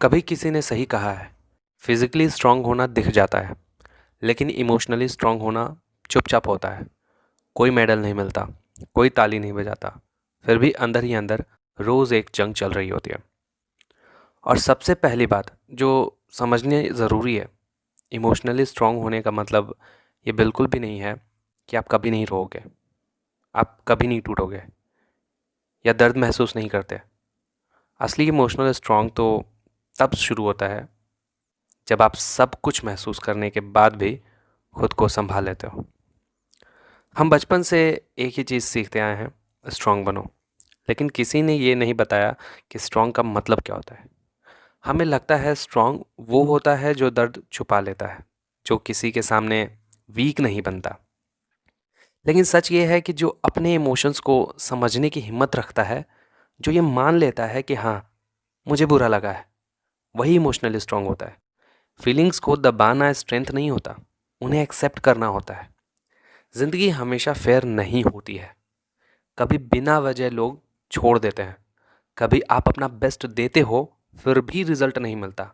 कभी किसी ने सही कहा है, फिजिकली स्ट्रांग होना दिख जाता है, लेकिन इमोशनली स्ट्रांग होना चुपचाप होता है। कोई मेडल नहीं मिलता, कोई ताली नहीं बजाता, फिर भी अंदर ही अंदर रोज़ एक जंग चल रही होती है। और सबसे पहली बात जो समझनी ज़रूरी है, इमोशनली स्ट्रांग होने का मतलब ये बिल्कुल भी नहीं है कि आप कभी नहीं रोओगे, आप कभी नहीं टूटोगे या दर्द महसूस नहीं करते। असली इमोशनल स्ट्रांग तो तब शुरू होता है जब आप सब कुछ महसूस करने के बाद भी खुद को संभाल लेते हो। हम बचपन से एक ही चीज़ सीखते आए हैं, स्ट्रांग बनो। लेकिन किसी ने ये नहीं बताया कि स्ट्रांग का मतलब क्या होता है। हमें लगता है स्ट्रांग वो होता है जो दर्द छुपा लेता है, जो किसी के सामने वीक नहीं बनता। लेकिन सच ये है कि जो अपने इमोशंस को समझने की हिम्मत रखता है, जो ये मान लेता है कि हाँ, मुझे बुरा लगा है, वही इमोशनली स्ट्रांग होता है। फीलिंग्स को दबाना स्ट्रेंथ नहीं होता, उन्हें एक्सेप्ट करना होता है। ज़िंदगी हमेशा फेयर नहीं होती है। कभी बिना वजह लोग छोड़ देते हैं, कभी आप अपना बेस्ट देते हो फिर भी रिजल्ट नहीं मिलता,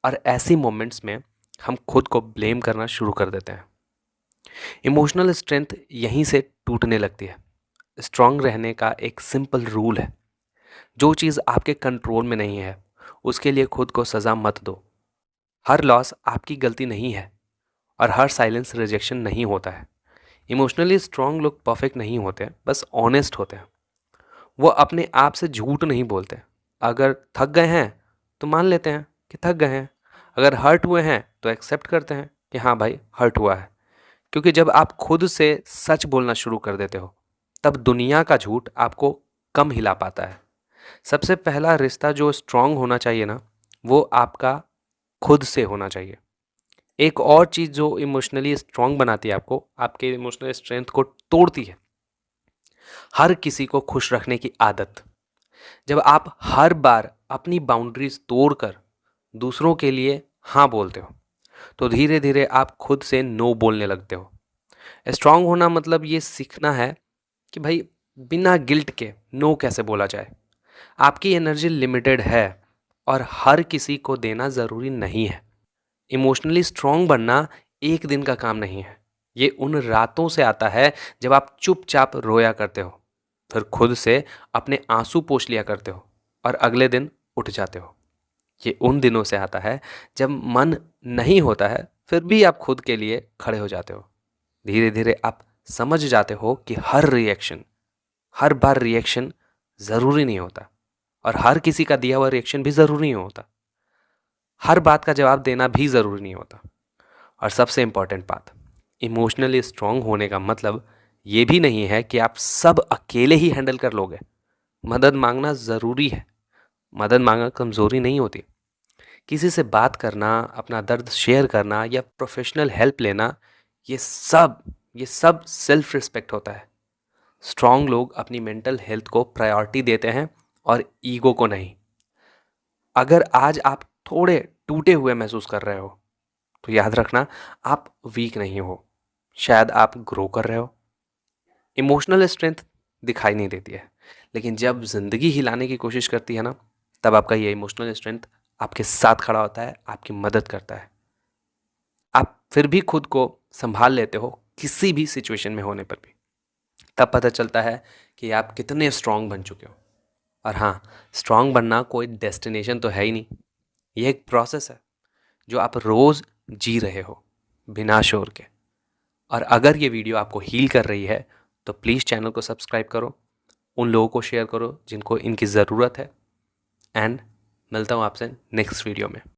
और ऐसी मोमेंट्स में हम खुद को ब्लेम करना शुरू कर देते हैं। इमोशनल स्ट्रेंथ यहीं से टूटने लगती है। स्ट्रांग रहने का एक सिंपल रूल है, जो चीज़ आपके कंट्रोल में नहीं है उसके लिए खुद को सज़ा मत दो। हर लॉस आपकी गलती नहीं है, और हर साइलेंस रिजेक्शन नहीं होता है। इमोशनली स्ट्रांग लोग परफेक्ट नहीं होते, बस ऑनेस्ट होते हैं। वो अपने आप से झूठ नहीं बोलते। अगर थक गए हैं तो मान लेते हैं कि थक गए हैं, अगर हर्ट हुए हैं तो एक्सेप्ट करते हैं कि हाँ भाई हर्ट हुआ है। क्योंकि जब आप खुद से सच बोलना शुरू कर देते हो, तब दुनिया का झूठ आपको कम हिला पाता है। सबसे पहला रिश्ता जो स्ट्रांग होना चाहिए ना, वो आपका खुद से होना चाहिए। एक और चीज़ जो इमोशनली स्ट्रांग बनाती है आपको, आपके इमोशनल स्ट्रेंथ को तोड़ती है, हर किसी को खुश रखने की आदत। जब आप हर बार अपनी बाउंड्रीज तोड़कर दूसरों के लिए हाँ बोलते हो, तो धीरे धीरे आप खुद से नो बोलने लगते हो। स्ट्रांग होना मतलब ये सीखना है कि भाई बिना गिल्ट के नो कैसे बोला जाए। आपकी एनर्जी लिमिटेड है और हर किसी को देना ज़रूरी नहीं है। इमोशनली स्ट्रांग बनना एक दिन का काम नहीं है। ये उन रातों से आता है जब आप चुपचाप रोया करते हो, फिर खुद से अपने आंसू पोंछ लिया करते हो और अगले दिन उठ जाते हो। ये उन दिनों से आता है जब मन नहीं होता है फिर भी आप खुद के लिए खड़े हो जाते हो। धीरे धीरे आप समझ जाते हो कि हर बार रिएक्शन ज़रूरी नहीं होता, और हर किसी का दिया हुआ रिएक्शन भी ज़रूरी नहीं होता। हर बात का जवाब देना भी ज़रूरी नहीं होता। और सबसे इम्पॉर्टेंट बात, इमोशनली स्ट्रांग होने का मतलब ये भी नहीं है कि आप सब अकेले ही हैंडल कर लोगे। मदद मांगना ज़रूरी है, मदद मांगना कमज़ोरी नहीं होती। किसी से बात करना, अपना दर्द शेयर करना या प्रोफेशनल हेल्प लेना, ये सब सेल्फ रिस्पेक्ट होता है। स्ट्रांग लोग अपनी मेंटल हेल्थ को प्रायोरिटी देते हैं और ईगो को नहीं। अगर आज आप थोड़े टूटे हुए महसूस कर रहे हो, तो याद रखना आप वीक नहीं हो, शायद आप ग्रो कर रहे हो। इमोशनल स्ट्रेंथ दिखाई नहीं देती है, लेकिन जब ज़िंदगी हिलाने की कोशिश करती है ना, तब आपका ये इमोशनल स्ट्रेंथ आपके साथ खड़ा होता है, आपकी मदद करता है। आप फिर भी खुद को संभाल लेते हो किसी भी सिचुएशन में होने पर भी। तब पता चलता है कि आप कितने स्ट्रांग बन चुके हो। और हाँ, स्ट्रांग बनना कोई डेस्टिनेशन तो है ही नहीं, ये एक प्रोसेस है जो आप रोज़ जी रहे हो बिना शोर के। और अगर ये वीडियो आपको हील कर रही है तो प्लीज़ चैनल को सब्सक्राइब करो, उन लोगों को शेयर करो जिनको इनकी ज़रूरत है। एंड मिलता हूँ आपसे नेक्स्ट वीडियो में।